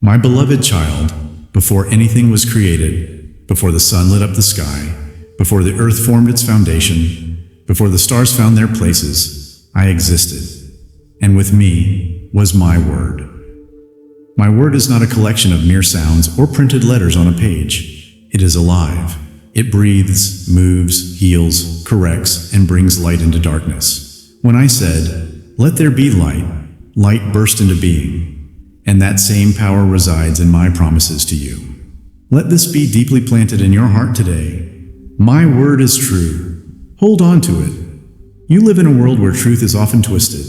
My beloved child, before anything was created, before the sun lit up the sky, before the earth formed its foundation, before the stars found their places, I existed. And with me was my word. My word is not a collection of mere sounds or printed letters on a page. It is alive. It breathes, moves, heals, corrects, and brings light into darkness. When I said, "Let there be light," light burst into being. And that same power resides in my promises to you. Let this be deeply planted in your heart today. My word is true. Hold on to it. You live in a world where truth is often twisted,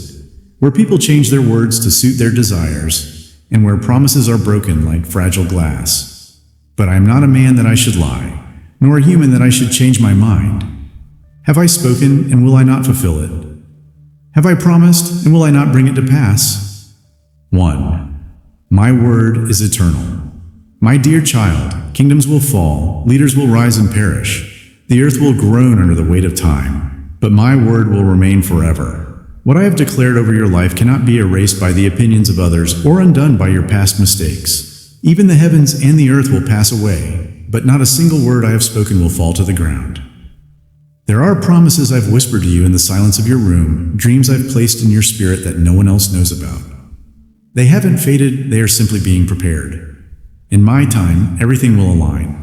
where people change their words to suit their desires, and where promises are broken like fragile glass. But I am not a man that I should lie, nor a human that I should change my mind. Have I spoken, and will I not fulfill it? Have I promised, and will I not bring it to pass? 1. My word is eternal. My dear child, kingdoms will fall, leaders will rise and perish. The earth will groan under the weight of time, but my word will remain forever. What I have declared over your life cannot be erased by the opinions of others or undone by your past mistakes. Even the heavens and the earth will pass away, but not a single word I have spoken will fall to the ground. There are promises I've whispered to you in the silence of your room, dreams I've placed in your spirit that no one else knows about. They haven't faded, they are simply being prepared. In my time, everything will align.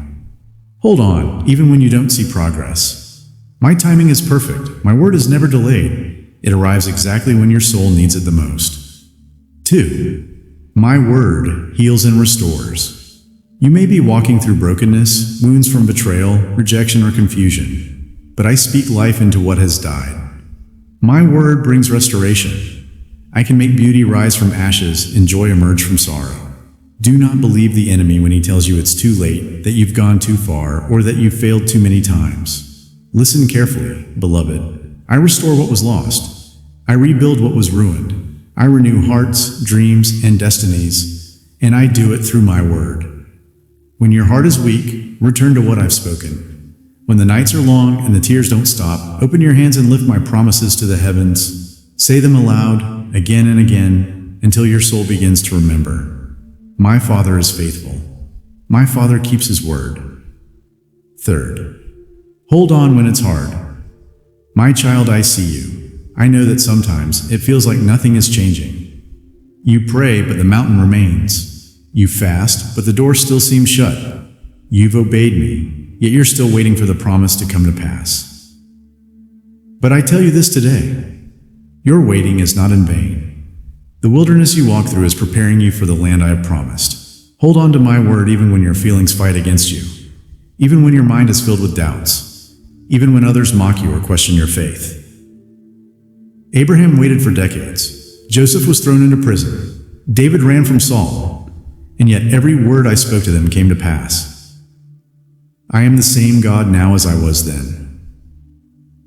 Hold on, even when you don't see progress. My timing is perfect. My word is never delayed. It arrives exactly when your soul needs it the most. 2. My word heals and restores. You may be walking through brokenness, wounds from betrayal, rejection, or confusion, but I speak life into what has died. My word brings restoration. I can make beauty rise from ashes and joy emerge from sorrow. Do not believe the enemy when he tells you it's too late, that you've gone too far, or that you've failed too many times. Listen carefully, beloved. I restore what was lost. I rebuild what was ruined. I renew hearts, dreams, and destinies, and I do it through my word. When your heart is weak, return to what I've spoken. When the nights are long and the tears don't stop, open your hands and lift my promises to the heavens. Say them aloud, again and again, until your soul begins to remember. My Father is faithful. My Father keeps His word. 3. Hold on when it's hard. My child, I see you. I know that sometimes it feels like nothing is changing. You pray, but the mountain remains. You fast, but the door still seems shut. You've obeyed me, yet you're still waiting for the promise to come to pass. But I tell you this today. Your waiting is not in vain. The wilderness you walk through is preparing you for the land I have promised. Hold on to my word even when your feelings fight against you, even when your mind is filled with doubts, even when others mock you or question your faith. Abraham waited for decades. Joseph was thrown into prison. David ran from Saul, and yet every word I spoke to them came to pass. I am the same God now as I was then.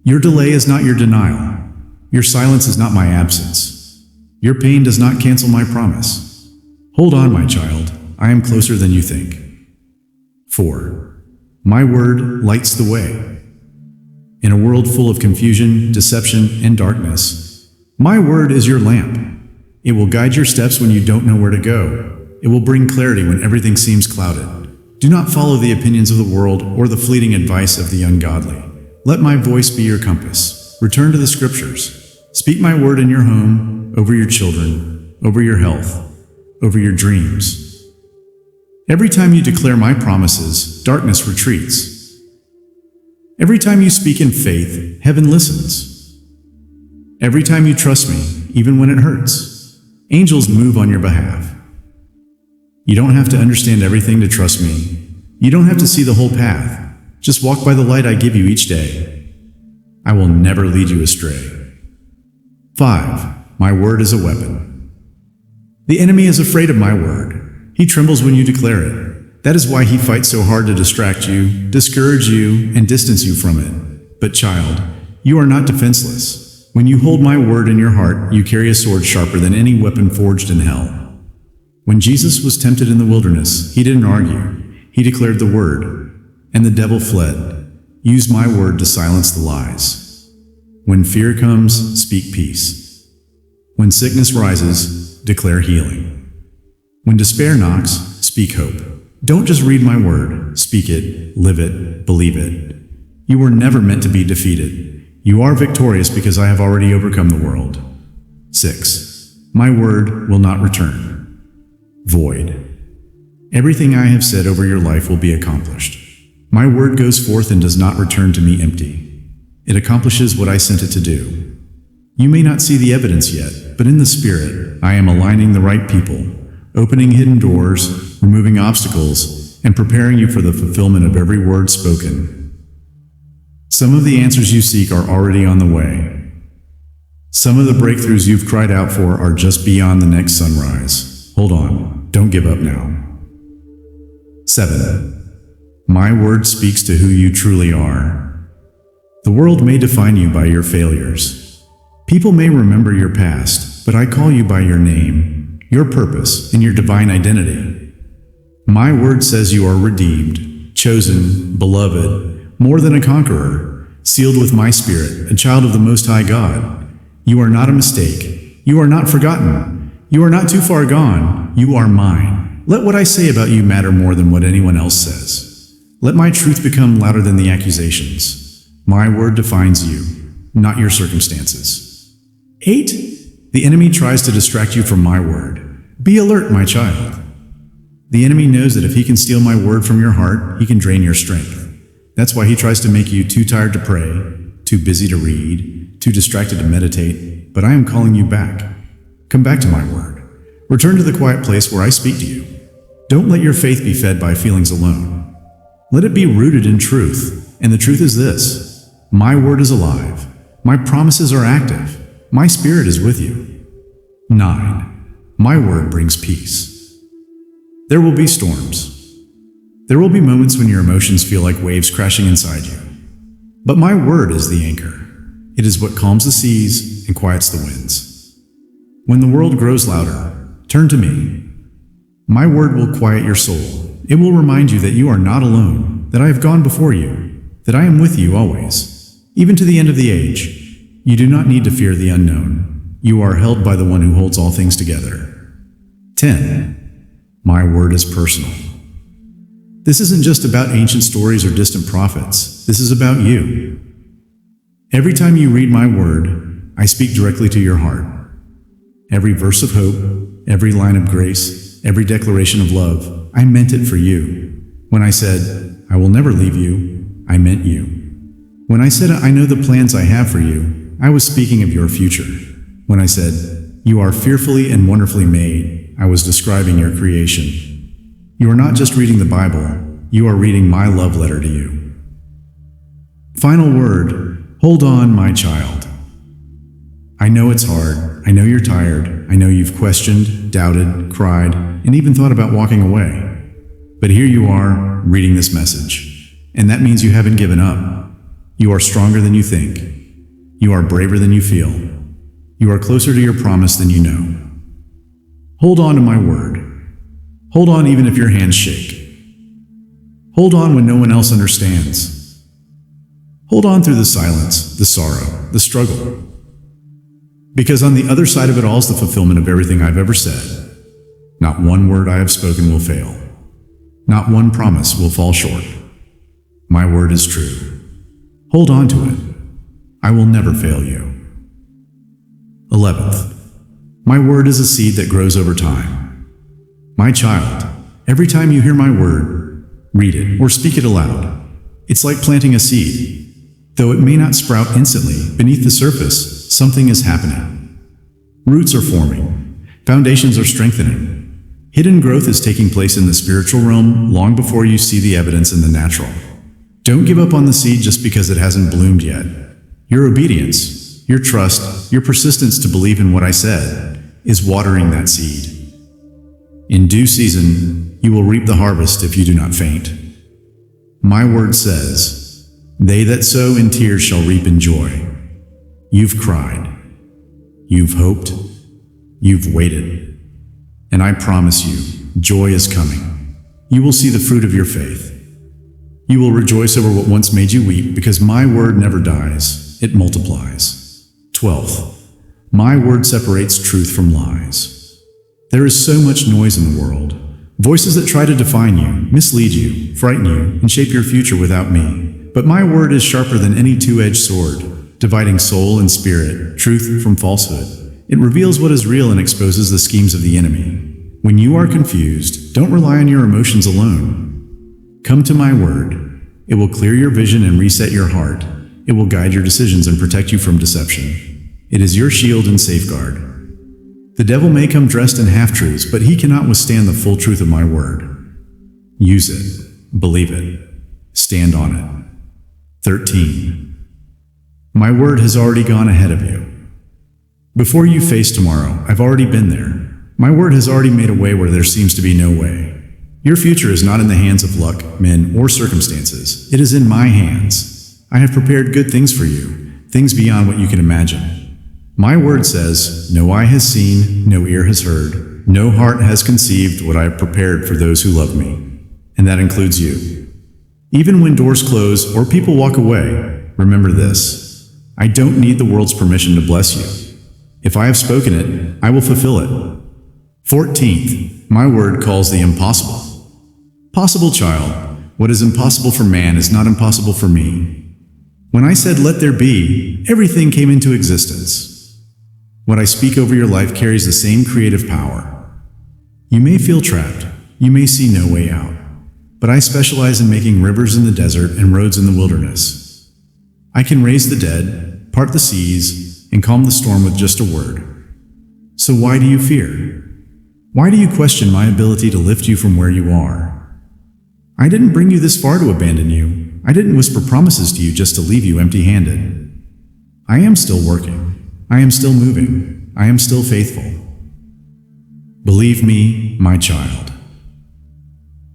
Your delay is not your denial. Your silence is not my absence. Your pain does not cancel my promise. Hold on, my child. I am closer than you think. 4. My word lights the way. In a world full of confusion, deception, and darkness, my word is your lamp. It will guide your steps when you don't know where to go. It will bring clarity when everything seems clouded. Do not follow the opinions of the world or the fleeting advice of the ungodly. Let my voice be your compass. Return to the scriptures. Speak my word in your home, over your children, over your health, over your dreams. Every time you declare my promises, darkness retreats. Every time you speak in faith, heaven listens. Every time you trust me, even when it hurts, angels move on your behalf. You don't have to understand everything to trust me. You don't have to see the whole path. Just walk by the light I give you each day. I will never lead you astray. 5. My word is a weapon. The enemy is afraid of my word. He trembles when you declare it. That is why he fights so hard to distract you, discourage you, and distance you from it. But child, you are not defenseless. When you hold my word in your heart, you carry a sword sharper than any weapon forged in hell. When Jesus was tempted in the wilderness, he didn't argue. He declared the word, and the devil fled. Use my word to silence the lies. When fear comes, speak peace. When sickness rises, declare healing. When despair knocks, speak hope. Don't just read my word, speak it, live it, believe it. You were never meant to be defeated. You are victorious because I have already overcome the world. 6. My word will not return void. Everything I have said over your life will be accomplished. My word goes forth and does not return to me empty. It accomplishes what I sent it to do. You may not see the evidence yet, but in the Spirit, I am aligning the right people, opening hidden doors, removing obstacles, and preparing you for the fulfillment of every word spoken. Some of the answers you seek are already on the way. Some of the breakthroughs you've cried out for are just beyond the next sunrise. Hold on, don't give up now. 7. My word speaks to who you truly are. The world may define you by your failures. People may remember your past, but I call you by your name, your purpose, and your divine identity. My word says you are redeemed, chosen, beloved, more than a conqueror, sealed with my Spirit, a child of the Most High God. You are not a mistake. You are not forgotten. You are not too far gone. You are mine. Let what I say about you matter more than what anyone else says. Let my truth become louder than the accusations. My word defines you, not your circumstances. 8. The enemy tries to distract you from my word. Be alert, my child. The enemy knows that if he can steal my word from your heart, he can drain your strength. That's why he tries to make you too tired to pray, too busy to read, too distracted to meditate. But I am calling you back. Come back to my word. Return to the quiet place where I speak to you. Don't let your faith be fed by feelings alone. Let it be rooted in truth. And the truth is this: my word is alive. My promises are active. My Spirit is with you. 9. My word brings peace. There will be storms. There will be moments when your emotions feel like waves crashing inside you. But my word is the anchor. It is what calms the seas and quiets the winds. When the world grows louder, turn to me. My word will quiet your soul. It will remind you that you are not alone, that I have gone before you, that I am with you always, even to the end of the age. You do not need to fear the unknown. You are held by the one who holds all things together. 10. My word is personal. This isn't just about ancient stories or distant prophets. This is about you. Every time you read my word, I speak directly to your heart. Every verse of hope, every line of grace, every declaration of love, I meant it for you. When I said, I will never leave you, I meant you. When I said, I know the plans I have for you, I was speaking of your future. When I said, you are fearfully and wonderfully made, I was describing your creation. You are not just reading the Bible, you are reading my love letter to you. Final word, hold on, my child. I know it's hard. I know you're tired. I know you've questioned, doubted, cried, and even thought about walking away. But here you are, reading this message. And that means you haven't given up. You are stronger than you think. You are braver than you feel. You are closer to your promise than you know. Hold on to my word. Hold on even if your hands shake. Hold on when no one else understands. Hold on through the silence, the sorrow, the struggle. Because on the other side of it all is the fulfillment of everything I've ever said. Not one word I have spoken will fail. Not one promise will fall short. My word is true. Hold on to it. I will never fail you. 11th. My word is a seed that grows over time. My child, every time you hear my word, read it or speak it aloud. It's like planting a seed. Though it may not sprout instantly, beneath the surface, something is happening. Roots are forming. Foundations are strengthening. Hidden growth is taking place in the spiritual realm long before you see the evidence in the natural. Don't give up on the seed just because it hasn't bloomed yet. Your obedience, your trust, your persistence to believe in what I said is watering that seed. In due season, you will reap the harvest if you do not faint. My word says, they that sow in tears shall reap in joy. You've cried. You've hoped. You've waited. And I promise you, joy is coming. You will see the fruit of your faith. You will rejoice over what once made you weep, because my word never dies. It multiplies. 12th. My word separates truth from lies. There is so much noise in the world. Voices that try to define you, mislead you, frighten you, and shape your future without me. But my word is sharper than any two-edged sword, dividing soul and spirit, truth from falsehood. It reveals what is real and exposes the schemes of the enemy. When you are confused, don't rely on your emotions alone. Come to my word. It will clear your vision and reset your heart. It will guide your decisions and protect you from deception. It is your shield and safeguard. The devil may come dressed in half-truths, but he cannot withstand the full truth of my word. Use it. Believe it. Stand on it. 13. My word has already gone ahead of you. Before you face tomorrow, I've already been there. My word has already made a way where there seems to be no way. Your future is not in the hands of luck, men, or circumstances. It is in my hands. I have prepared good things for you, things beyond what you can imagine. My word says, no eye has seen, no ear has heard, no heart has conceived what I have prepared for those who love me. And that includes you. Even when doors close or people walk away, remember this. I don't need the world's permission to bless you. If I have spoken it, I will fulfill it. 14th, my word calls the impossible. Possible, child. What is impossible for man is not impossible for me. When I said, let there be, everything came into existence. What I speak over your life carries the same creative power. You may feel trapped. You may see no way out. But I specialize in making rivers in the desert and roads in the wilderness. I can raise the dead, part the seas, and calm the storm with just a word. So why do you fear? Why do you question my ability to lift you from where you are? I didn't bring you this far to abandon you. I didn't whisper promises to you just to leave you empty-handed. I am still working. I am still moving. I am still faithful. Believe me, my child.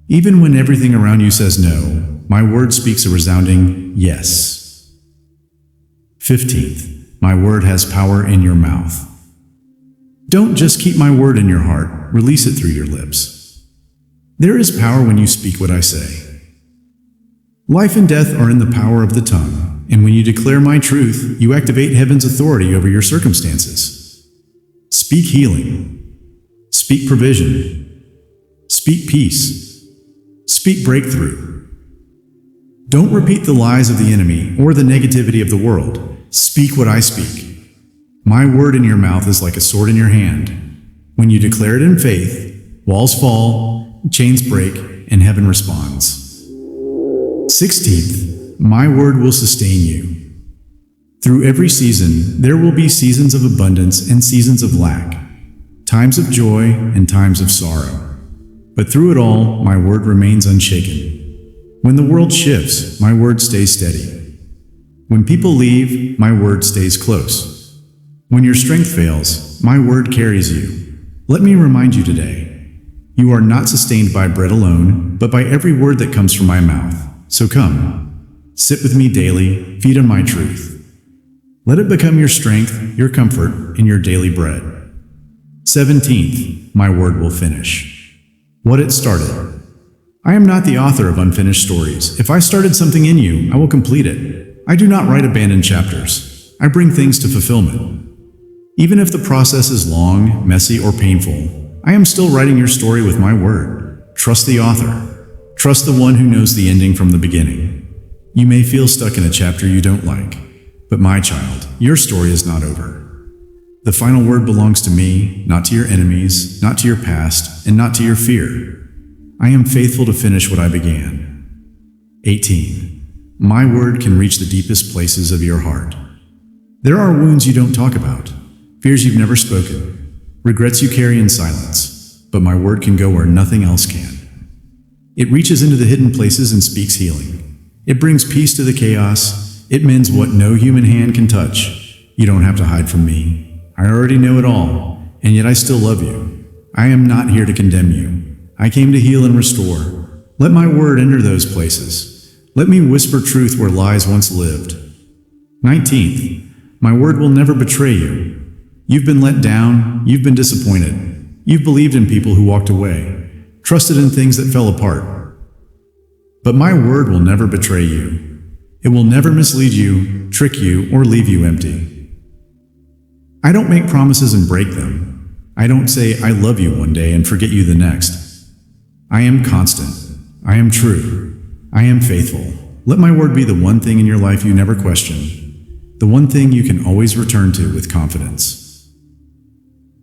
Even when everything around you says no, my word speaks a resounding yes. 15th, my word has power in your mouth. Don't just keep my word in your heart, release it through your lips. There is power when you speak what I say. Life and death are in the power of the tongue, and when you declare my truth, you activate heaven's authority over your circumstances. Speak healing. Speak provision. Speak peace. Speak breakthrough. Don't repeat the lies of the enemy or the negativity of the world. Speak what I speak. My word in your mouth is like a sword in your hand. When you declare it in faith, walls fall, chains break, and heaven responds. 16th, my word will sustain you. Through every season, there will be seasons of abundance and seasons of lack, times of joy and times of sorrow. But through it all, my word remains unshaken. When the world shifts, my word stays steady. When people leave, my word stays close. When your strength fails, my word carries you. Let me remind you today, you are not sustained by bread alone, but by every word that comes from my mouth. So come, sit with me daily, feed on my truth. Let it become your strength, your comfort, and your daily bread. 17th, my word will finish what it started. I am not the author of unfinished stories. If I started something in you, I will complete it. I do not write abandoned chapters. I bring things to fulfillment. Even if the process is long, messy, or painful, I am still writing your story with my word. Trust the author. Trust the one who knows the ending from the beginning. You may feel stuck in a chapter you don't like, but my child, your story is not over. The final word belongs to me, not to your enemies, not to your past, and not to your fear. I am faithful to finish what I began. 18. My word can reach the deepest places of your heart. There are wounds you don't talk about, fears you've never spoken, regrets you carry in silence, but my word can go where nothing else can. It reaches into the hidden places and speaks healing. It brings peace to the chaos. It mends what no human hand can touch. You don't have to hide from me. I already know it all, and yet I still love you. I am not here to condemn you. I came to heal and restore. Let my word enter those places. Let me whisper truth where lies once lived. 19th, my word will never betray you. You've been let down. You've been disappointed. You've believed in people who walked away. Trusted in things that fell apart. But my word will never betray you. It will never mislead you, trick you, or leave you empty. I don't make promises and break them. I don't say I love you one day and forget you the next. I am constant. I am true. I am faithful. Let my word be the one thing in your life you never question, the one thing you can always return to with confidence.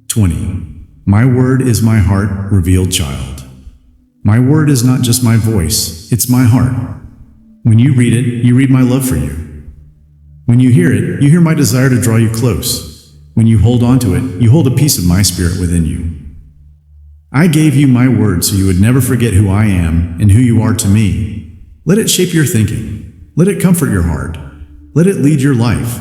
20. My word is my heart, revealed child. My word is not just my voice, it's my heart. When you read it, you read my love for you. When you hear it, you hear my desire to draw you close. When you hold on to it, you hold a piece of my spirit within you. I gave you my word so you would never forget who I am and who you are to me. Let it shape your thinking. Let it comfort your heart. Let it lead your life.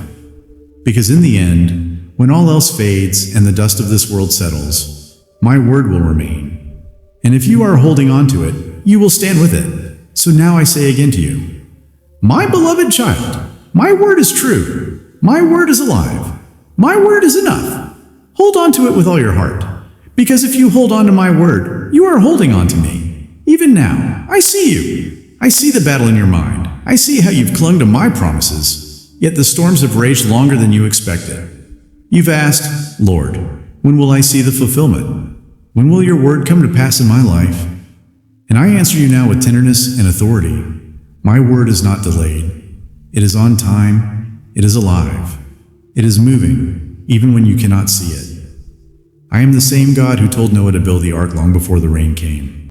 Because in the end, when all else fades and the dust of this world settles, my word will remain. And if you are holding on to it, you will stand with it. So now I say again to you, my beloved child, my word is true. My word is alive. My word is enough. Hold on to it with all your heart. Because if you hold on to my word, you are holding on to me. Even now, I see you. I see the battle in your mind. I see how you've clung to my promises. Yet the storms have raged longer than you expected. You've asked, Lord, when will I see the fulfillment? When will your word come to pass in my life? And I answer you now with tenderness and authority. My word is not delayed. It is on time. It is alive. It is moving, even when you cannot see it. I am the same God who told Noah to build the ark long before the rain came.